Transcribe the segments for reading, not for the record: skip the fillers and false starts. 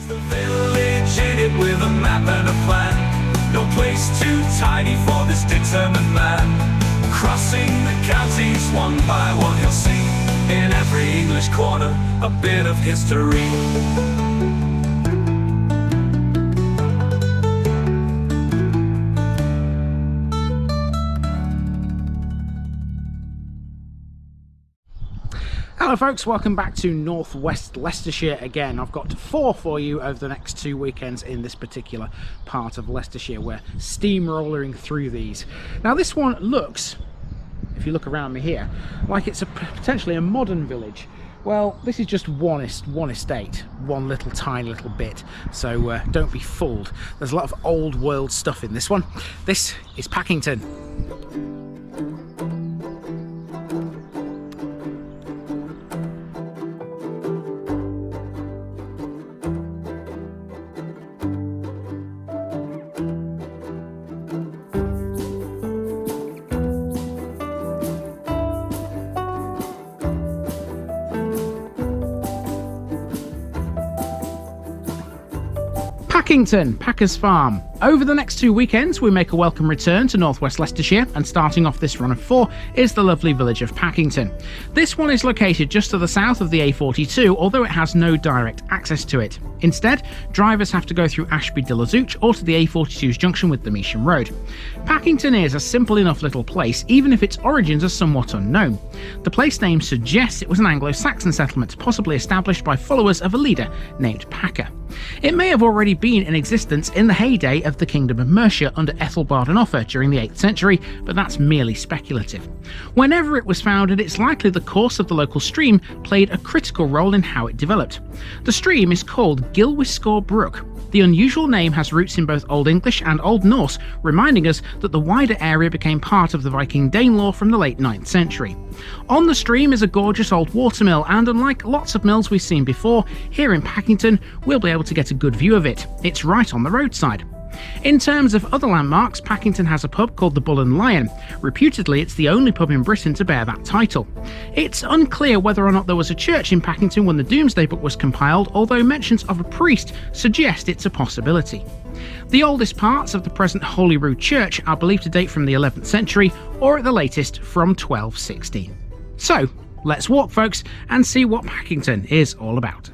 The village in it with a map and a plan. No place too tiny for this determined man. Crossing the counties one by one, you'll see in every English corner a bit of history. Hello folks, welcome back to northwest Leicestershire again. I've got 4 for you over the next 2 weekends in this particular part of Leicestershire. We're steamrolling through these. Now this one looks, if you look around me here, like it's potentially a modern village. Well, this is just one estate, one little tiny little bit, so don't be fooled. There's a lot of old world stuff in this one. This is Packington. Packington, Packer's Farm. Over the next 2 weekends we make a welcome return to northwest Leicestershire, and starting off this run of 4 is the lovely village of Packington. This one is located just to the south of the A42, although it has no direct access to it. Instead, drivers have to go through Ashby de la Zouch or to the A42's junction with the Measham Road. Packington is a simple enough little place, even if its origins are somewhat unknown. The place name suggests it was an Anglo-Saxon settlement, possibly established by followers of a leader named Packer. It may have already been in existence in the heyday of the Kingdom of Mercia under Ethelbald and Offa during the 8th century, but that's merely speculative. Whenever it was founded, it's likely the course of the local stream played a critical role in how it developed. The stream is called Gilwiscaw Brook. The unusual name has roots in both Old English and Old Norse, reminding us that the wider area became part of the Viking Danelaw from the late 9th century. On the stream is a gorgeous old watermill, and unlike lots of mills we've seen before, here in Packington we'll be able to get a good view of it. It's right on the roadside. In terms of other landmarks, Packington has a pub called the Bullen Lion. Reputedly, it's the only pub in Britain to bear that title. It's unclear whether or not there was a church in Packington when the Domesday Book was compiled, although mentions of a priest suggest it's a possibility. The oldest parts of the present Holyrood Church are believed to date from the 11th century, or at the latest from 1216. So, let's walk folks and see what Packington is all about.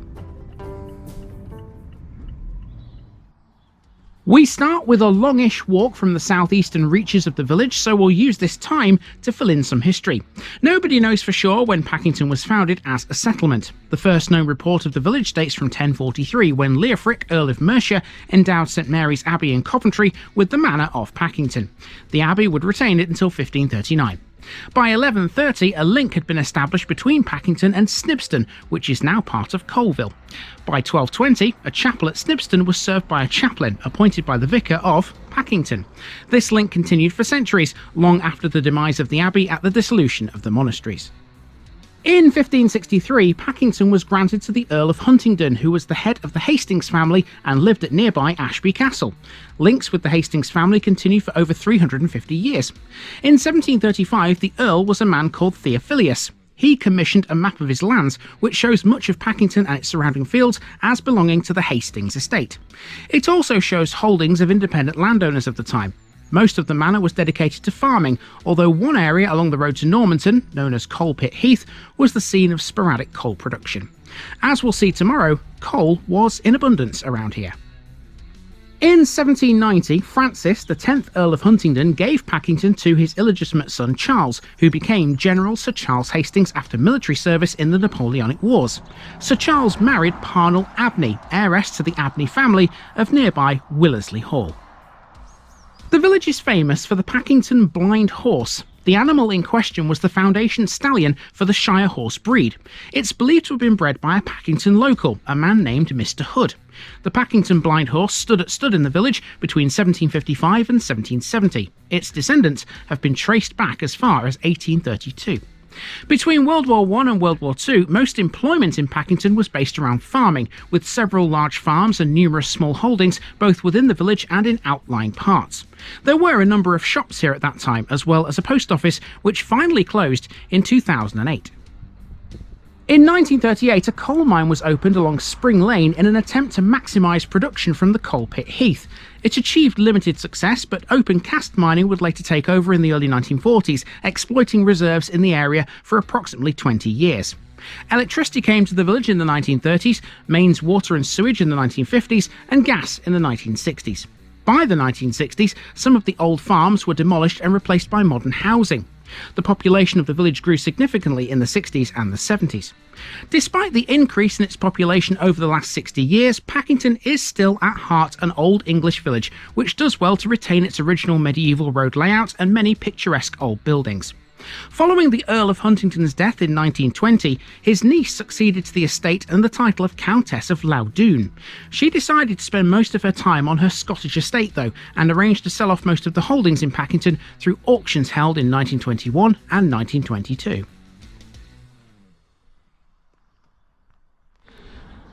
We start with a longish walk from the southeastern reaches of the village, so we'll use this time to fill in some history. Nobody knows for sure when Packington was founded as a settlement. The first known report of the village dates from 1043, when Leofric, Earl of Mercia, endowed St Mary's Abbey in Coventry with the manor of Packington. The abbey would retain it until 1539. By 1130, a link had been established between Packington and Snibston, which is now part of Coalville. By 1220, a chapel at Snibston was served by a chaplain appointed by the vicar of Packington. This link continued for centuries, long after the demise of the abbey at the dissolution of the monasteries. In 1563, Packington was granted to the Earl of Huntingdon, who was the head of the Hastings family and lived at nearby Ashby Castle. Links with the Hastings family continued for over 350 years. In 1735, the Earl was a man called Theophilus. He commissioned a map of his lands, which shows much of Packington and its surrounding fields as belonging to the Hastings estate. It also shows holdings of independent landowners of the time. Most of the manor was dedicated to farming, although one area along the road to Normanton, known as Coal Pit Heath, was the scene of sporadic coal production. As we'll see tomorrow, coal was in abundance around here. In 1790, Francis, the 10th Earl of Huntingdon, gave Packington to his illegitimate son Charles, who became General Sir Charles Hastings after military service in the Napoleonic Wars. Sir Charles married Parnell Abney, heiress to the Abney family of nearby Willersley Hall. The village is famous for the Packington blind horse. The animal in question was the foundation stallion for the Shire horse breed. It's believed to have been bred by a Packington local, a man named Mr. Hood. The Packington blind horse stood at stud in the village between 1755 and 1770. Its descendants have been traced back as far as 1832. Between World War I and World War II, most employment in Packington was based around farming, with several large farms and numerous small holdings both within the village and in outlying parts. There were a number of shops here at that time, as well as a post office, which finally closed in 2008. In 1938, a coal mine was opened along Spring Lane in an attempt to maximise production from the coal pit heath. It achieved limited success, but open cast mining would later take over in the early 1940s, exploiting reserves in the area for approximately 20 years. Electricity came to the village in the 1930s, mains water and sewage in the 1950s, and gas in the 1960s. By the 1960s, some of the old farms were demolished and replaced by modern housing. The population of the village grew significantly in the 60s and the 70s. Despite the increase in its population over the last 60 years, Packington is still at heart an Old English village, which does well to retain its original medieval road layout and many picturesque old buildings. Following the Earl of Huntingdon's death in 1920, his niece succeeded to the estate and the title of Countess of Loudoun. She decided to spend most of her time on her Scottish estate though, and arranged to sell off most of the holdings in Packington through auctions held in 1921 and 1922.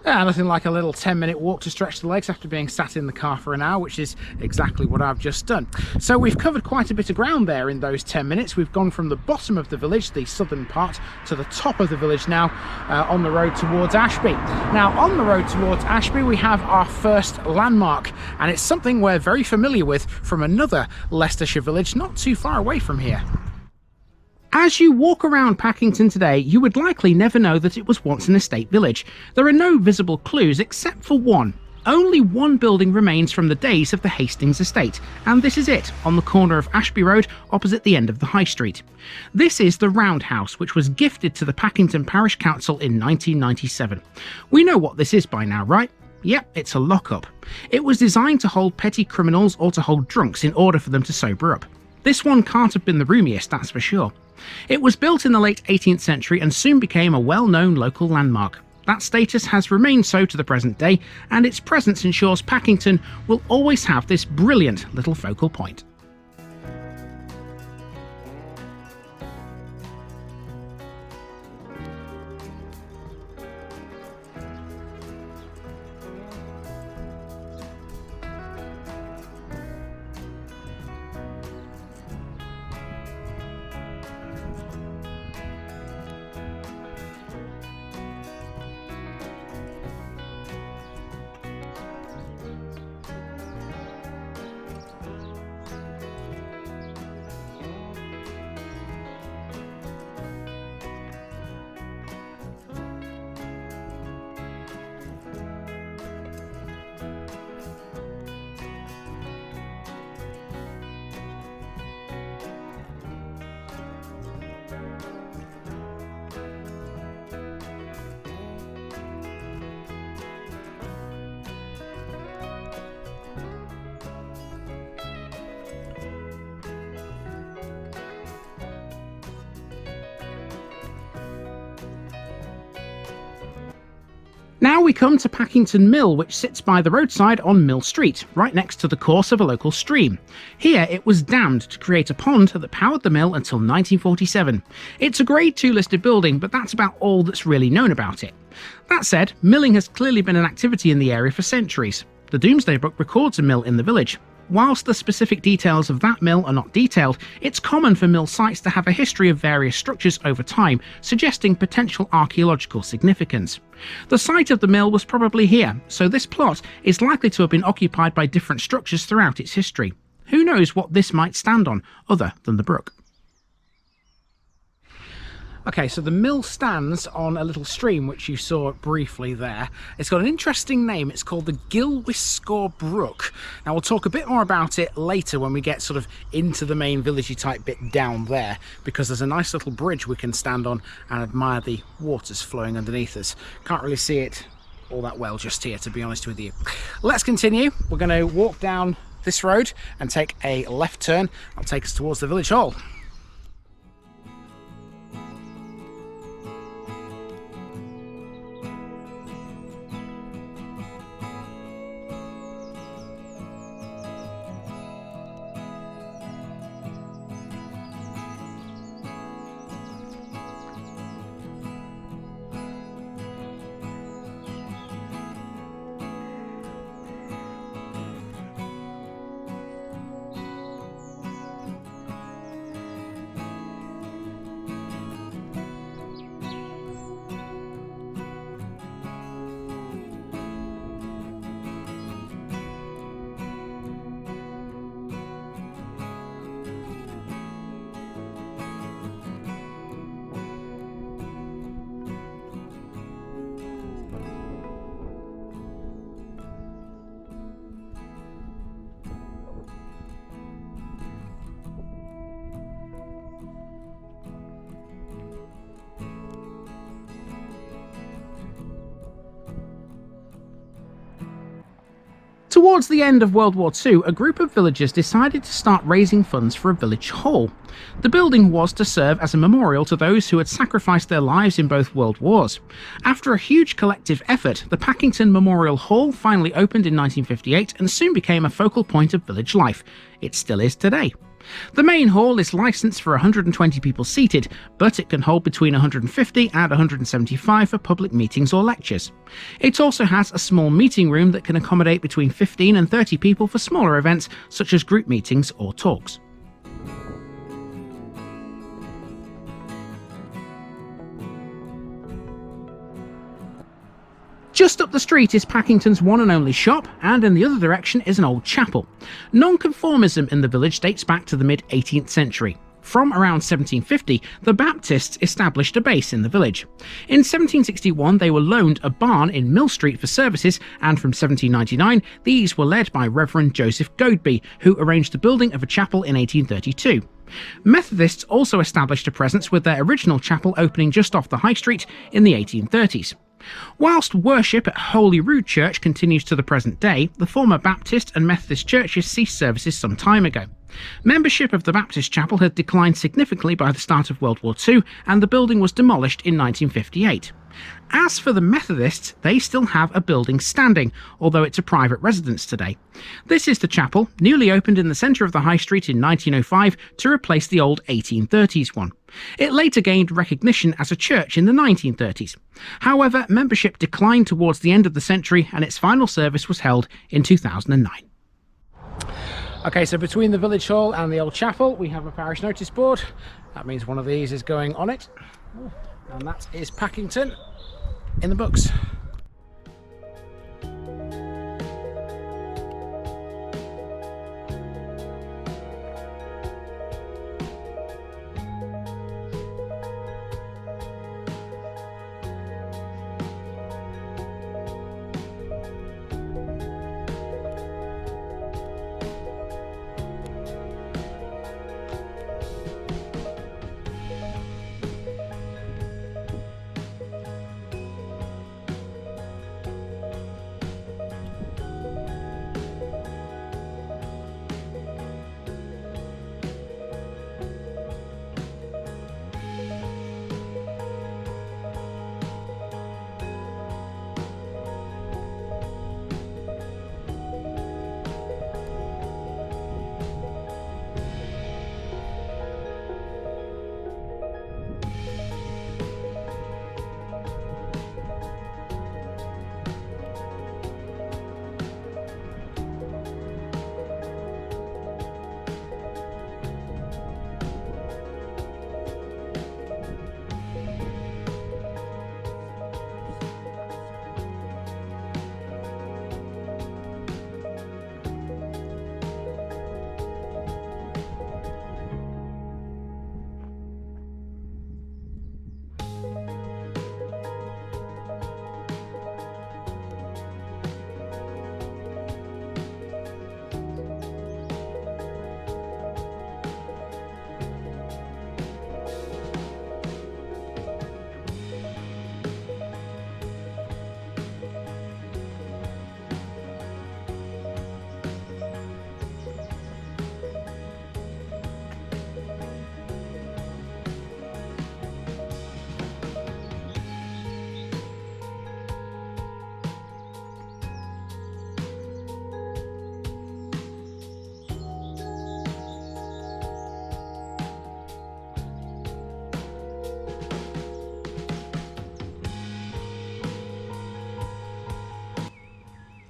Nothing like a little 10-minute walk to stretch the legs after being sat in the car for an hour, which is exactly what I've just done. So we've covered quite a bit of ground there in those 10 minutes. We've gone from the bottom of the village, the southern part, to the top of the village now, on the road towards Ashby. Now, on the road towards Ashby, we have our first landmark, and it's something we're very familiar with from another Leicestershire village not too far away from here. As you walk around Packington today, you would likely never know that it was once an estate village. There are no visible clues except for one. Only one building remains from the days of the Hastings estate, and this is it, on the corner of Ashby Road, opposite the end of the High Street. This is the Roundhouse, which was gifted to the Packington Parish Council in 1997. We know what this is by now, right? Yep, it's a lockup. It was designed to hold petty criminals or to hold drunks in order for them to sober up. This one can't have been the roomiest, that's for sure. It was built in the late 18th century and soon became a well-known local landmark. That status has remained so to the present day, and its presence ensures Packington will always have this brilliant little focal point. Now we come to Packington Mill, which sits by the roadside on Mill Street, right next to the course of a local stream. Here it was dammed to create a pond that powered the mill until 1947. It's a Grade 2 listed building, but that's about all that's really known about it. That said, milling has clearly been an activity in the area for centuries. The Domesday Book records a mill in the village. Whilst the specific details of that mill are not detailed, it's common for mill sites to have a history of various structures over time, suggesting potential archaeological significance. The site of the mill was probably here, so this plot is likely to have been occupied by different structures throughout its history. Who knows what this might stand on, other than the brook? Okay, so the mill stands on a little stream which you saw briefly there. It's got an interesting name. It's called the Gilwiscaw Brook. Now we'll talk a bit more about it later when we get sort of into the main villagey type bit down there, because there's a nice little bridge we can stand on and admire the waters flowing underneath us. Can't really see it all that well just here, to be honest with you. Let's continue. We're going to walk down this road and take a left turn. That'll take us towards the village hall. Towards the end of World War II, a group of villagers decided to start raising funds for a village hall. The building was to serve as a memorial to those who had sacrificed their lives in both World Wars. After a huge collective effort, the Packington Memorial Hall finally opened in 1958 and soon became a focal point of village life. It still is today. The main hall is licensed for 120 people seated, but it can hold between 150 and 175 for public meetings or lectures. It also has a small meeting room that can accommodate between 15 and 30 people for smaller events such as group meetings or talks. Just up the street is Packington's one and only shop, and in the other direction is an old chapel. Nonconformism in the village dates back to the mid-18th century. From around 1750, the Baptists established a base in the village. In 1761, they were loaned a barn in Mill Street for services, and from 1799, these were led by Reverend Joseph Godeby, who arranged the building of a chapel in 1832. Methodists also established a presence with their original chapel opening just off the High Street in the 1830s. Whilst worship at Holyrood Church continues to the present day, the former Baptist and Methodist churches ceased services some time ago. Membership of the Baptist chapel had declined significantly by the start of World War II, and the building was demolished in 1958. As for the Methodists, they still have a building standing, although it's a private residence today. This is the chapel, newly opened in the centre of the High Street in 1905 to replace the old 1830s one. It later gained recognition as a church in the 1930s. However, membership declined towards the end of the century, and its final service was held in 2009. Okay, so between the village hall and the old chapel, we have a parish notice board. That means one of these is going on it. And that is Packington in the books.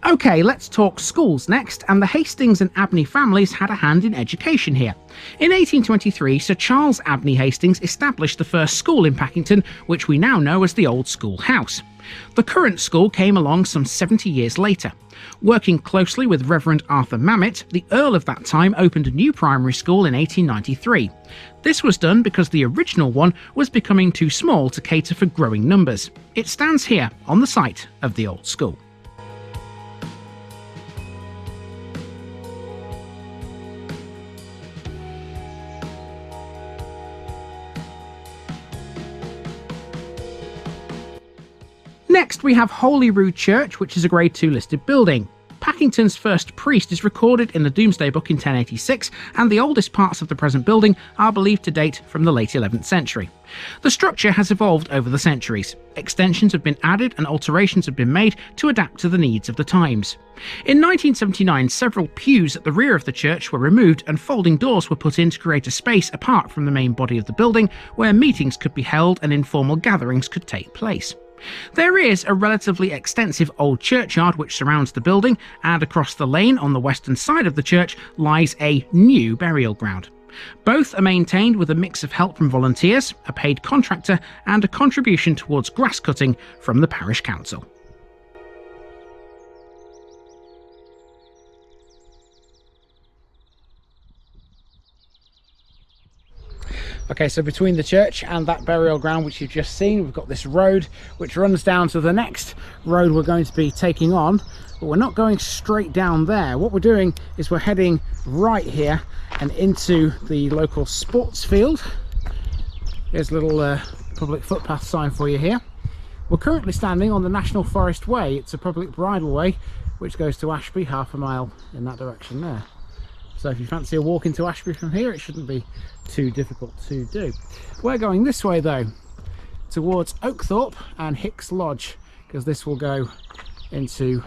Okay, let's talk schools next, and the Hastings and Abney families had a hand in education here. In 1823, Sir Charles Abney Hastings established the first school in Packington, which we now know as the Old School House. The current school came along some 70 years later. Working closely with Reverend Arthur Mamet, the Earl of that time opened a new primary school in 1893. This was done because the original one was becoming too small to cater for growing numbers. It stands here on the site of the old school. Next we have Holyrood Church, which is a Grade 2 listed building. Packington's first priest is recorded in the Domesday Book in 1086, and the oldest parts of the present building are believed to date from the late 11th century. The structure has evolved over the centuries. Extensions have been added and alterations have been made to adapt to the needs of the times. In 1979, several pews at the rear of the church were removed and folding doors were put in to create a space apart from the main body of the building where meetings could be held and informal gatherings could take place. There is a relatively extensive old churchyard which surrounds the building, and across the lane on the western side of the church lies a new burial ground. Both are maintained with a mix of help from volunteers, a paid contractor, and a contribution towards grass cutting from the parish council. Okay, so between the church and that burial ground which you've just seen, we've got this road which runs down to the next road we're going to be taking on, but we're not going straight down there. What we're doing is we're heading right here and into the local sports field. Here's a little public footpath sign for you here. We're currently standing on the National Forest Way. It's a public bridleway which goes to Ashby, half a mile in that direction there. So if you fancy a walk into Ashby from here, it shouldn't be too difficult to do. We're going this way though, towards Oakthorpe and Hicks Lodge, because this will go into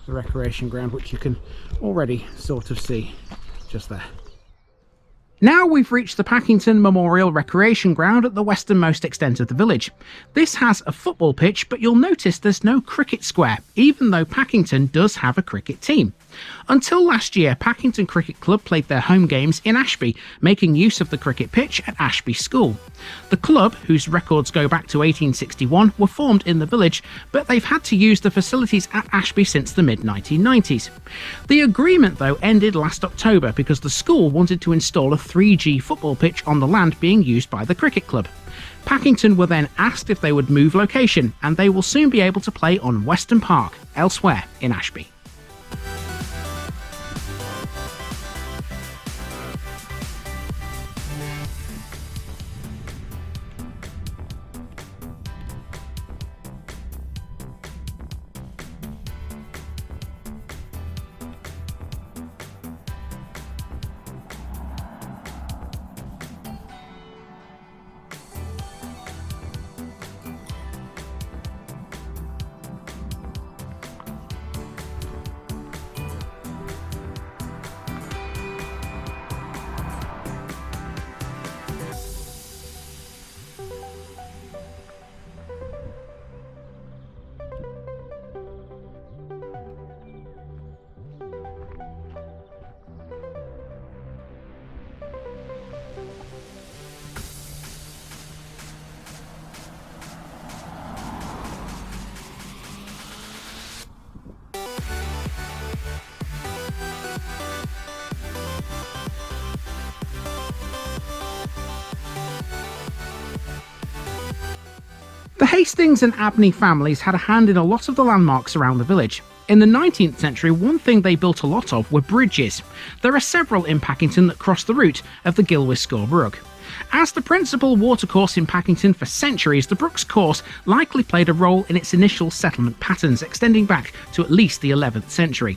the recreation ground, which you can already sort of see just there. Now we've reached the Packington Memorial Recreation Ground at the westernmost extent of the village. This has a football pitch, but you'll notice there's no cricket square, even though Packington does have a cricket team. Until last year, Packington Cricket Club played their home games in Ashby, making use of the cricket pitch at Ashby School. The club, whose records go back to 1861, were formed in the village, but they've had to use the facilities at Ashby since the mid-1990s. The agreement, though, ended last October because the school wanted to install a 3G football pitch on the land being used by the cricket club. Packington were then asked if they would move location, and they will soon be able to play on Weston Park, elsewhere in Ashby. The Hastings and Abney families had a hand in a lot of the landmarks around the village. In the 19th century, one thing they built a lot of were bridges. There are several in Packington that cross the route of the Gilwyscore Brook. As the principal watercourse in Packington for centuries, the brook's course likely played a role in its initial settlement patterns, extending back to at least the 11th century.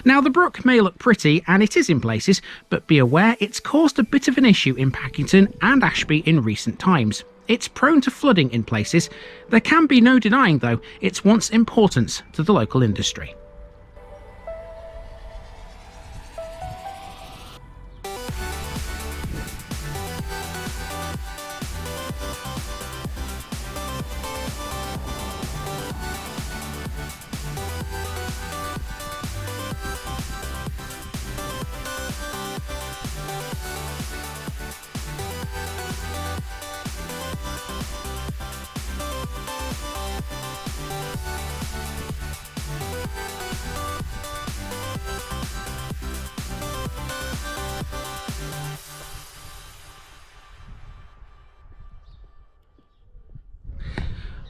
Now, the brook may look pretty, and it is in places, but be aware it's caused a bit of an issue in Packington and Ashby in recent times. It's prone to flooding in places. There can be no denying, though, its once importance to the local industry.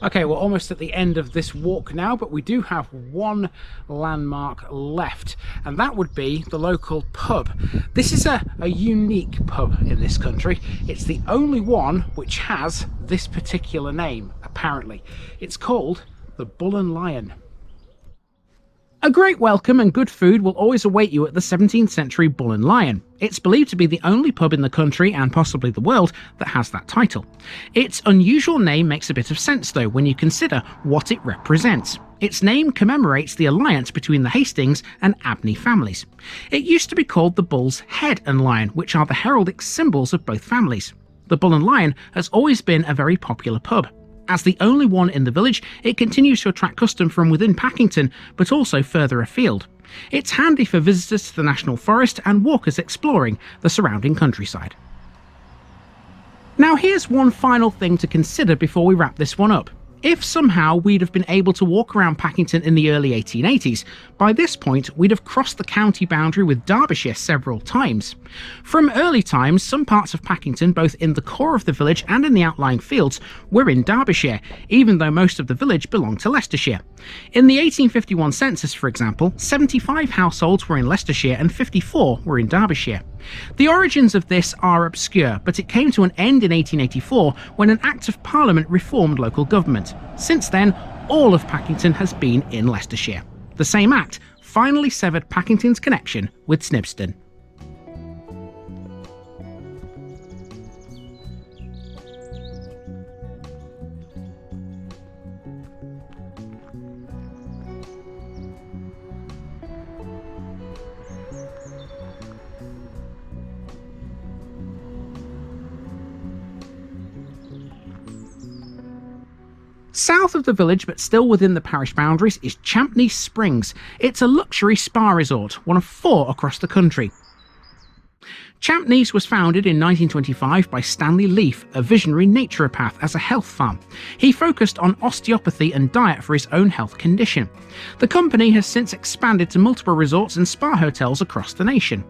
Okay, we're almost at the end of this walk now, but we do have one landmark left, and that would be the local pub. This is a unique pub in this country. It's the only one which has this particular name, apparently. It's called the Bullen Lion. A great welcome and good food will always await you at the 17th century Bullen Lion. It's believed to be the only pub in the country, and possibly the world, that has that title. Its unusual name makes a bit of sense though when you consider what it represents. Its name commemorates the alliance between the Hastings and Abney families. It used to be called the Bull's Head and Lion, which are the heraldic symbols of both families. The Bullen Lion has always been a very popular pub. As the only one in the village, it continues to attract custom from within Packington, but also further afield. It's handy for visitors to the National Forest and walkers exploring the surrounding countryside. Now here's one final thing to consider before we wrap this one up. If somehow we'd have been able to walk around Packington in the early 1880s, by this point we'd have crossed the county boundary with Derbyshire several times. From early times, some parts of Packington, both in the core of the village and in the outlying fields, were in Derbyshire, even though most of the village belonged to Leicestershire. In the 1851 census, for example, 75 households were in Leicestershire and 54 were in Derbyshire. The origins of this are obscure, but it came to an end in 1884 when an Act of Parliament reformed local government. Since then, all of Packington has been in Leicestershire. The same Act finally severed Packington's connection with Snibston. South of the village, but still within the parish boundaries, is Champneys Springs. It's a luxury spa resort, one of 4 across the country. Champneys was founded in 1925 by Stanley Leaf, a visionary naturopath, as a health farm. He focused on osteopathy and diet for his own health condition. The company has since expanded to multiple resorts and spa hotels across the nation.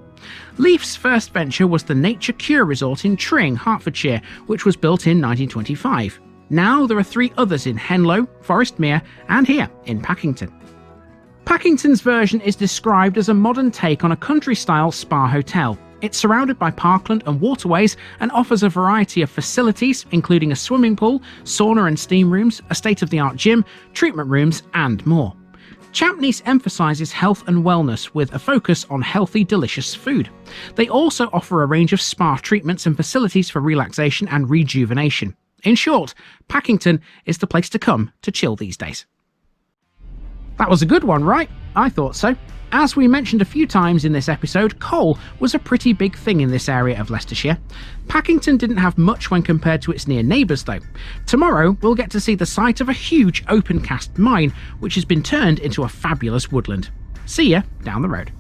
Leaf's first venture was the Nature Cure Resort in Tring, Hertfordshire, which was built in 1925. Now there are 3 others in Henlow, Forestmere, and here in Packington. Packington's version is described as a modern take on a country-style spa hotel. It's surrounded by parkland and waterways and offers a variety of facilities, including a swimming pool, sauna and steam rooms, a state-of-the-art gym, treatment rooms, and more. Champneys emphasises health and wellness with a focus on healthy, delicious food. They also offer a range of spa treatments and facilities for relaxation and rejuvenation. In short, Packington is the place to come to chill these days. That was a good one, right? I thought so. As we mentioned a few times in this episode, coal was a pretty big thing in this area of Leicestershire. Packington didn't have much when compared to its near neighbours though. Tomorrow we'll get to see the site of a huge open cast mine, which has been turned into a fabulous woodland. See ya down the road.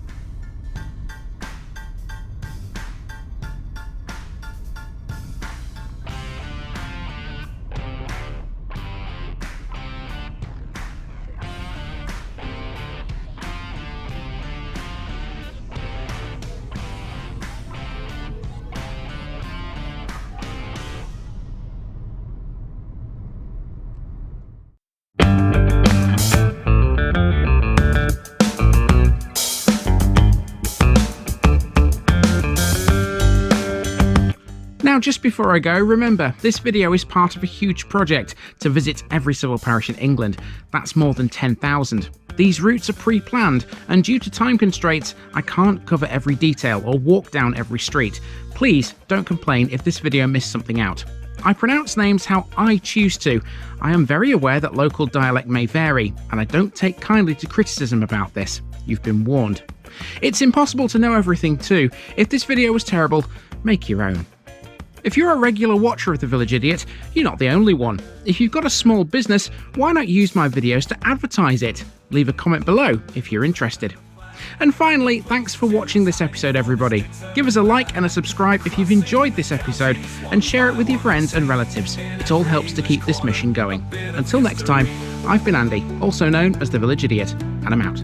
Now, just before I go, remember, this video is part of a huge project to visit every civil parish in England. That's more than 10,000. These routes are pre-planned, and due to time constraints, I can't cover every detail or walk down every street. Please don't complain if this video missed something out. I pronounce names how I choose to. I am very aware that local dialect may vary, and I don't take kindly to criticism about this. You've been warned. It's impossible to know everything too. If this video was terrible, make your own. If you're a regular watcher of The Village Idiot, you're not the only one. If you've got a small business, why not use my videos to advertise it? Leave a comment below if you're interested. And finally, thanks for watching this episode, everybody. Give us a like and a subscribe if you've enjoyed this episode, and share it with your friends and relatives. It all helps to keep this mission going. Until next time, I've been Andy, also known as The Village Idiot, and I'm out.